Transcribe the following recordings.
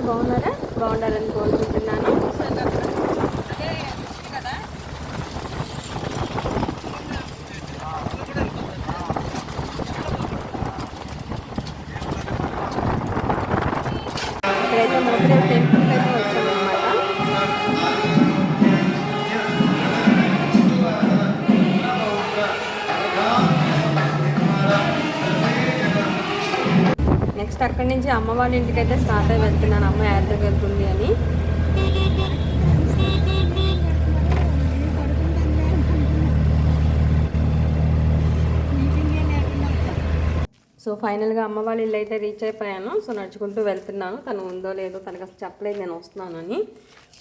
అందరు బాగున్నారా? బాగుండాలని కోరుకుంటున్నాను. ఇక్కడైతే మొదలైన టెంపుల్కి అయితే వచ్చామన్నమాట. నెక్స్ట్ అక్కడి నుంచి అమ్మ వాళ్ళ ఇంటికి అయితే స్టార్ట్ అయి వెళ్తున్నాను. అమ్మ యాత్రకు వెళ్తుంది అని. సో ఫైనల్గా అమ్మ వాళ్ళ ఇల్లు అయితే రీచ్ అయిపోయాను. సో నడుచుకుంటూ వెళ్తున్నాను. తను ఉందో లేదో తనకు అసలు చెప్పలేదు నేను వస్తున్నానని.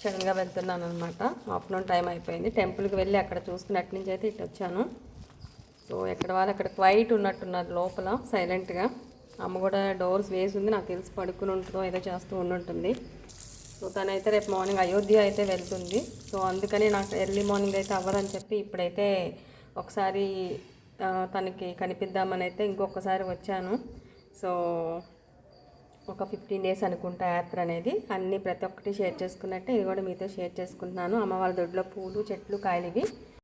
సడన్గా వెళ్తున్నాను అనమాట. ఆఫ్టర్నూన్ టైం అయిపోయింది. టెంపుల్కి వెళ్ళి అక్కడ చూసుకుని అటు నుంచి అయితే ఇటు వచ్చాను. సో ఎక్కడ వాళ్ళు అక్కడ క్వైట్ ఉన్నట్టున్నారు లోపల సైలెంట్గా. అమ్మ కూడా డోర్స్ వేసి ఉంది. నాకు తెలిసి పడుకుని ఉంటుందో ఏదో చేస్తూ ఉండుంటుంది. సో తనైతే రేపు మార్నింగ్ అయోధ్య అయితే వెళ్తుంది. సో అందుకని నాకు ఎర్లీ మార్నింగ్ అయితే అవ్వదని చెప్పి ఇప్పుడైతే ఒకసారి తనకి కనిపిద్దామని అయితే ఇంకొకసారి వచ్చాను. సో ఒక 15 days అనుకుంటా యాత్ర అనేది. అన్నీ ప్రతి ఒక్కటి షేర్ చేసుకున్నట్టే ఇది కూడా మీతో షేర్ చేసుకుంటున్నాను. అమ్మ వాళ్ళ దొడ్లో పూలు చెట్లు కాయలు ఇవి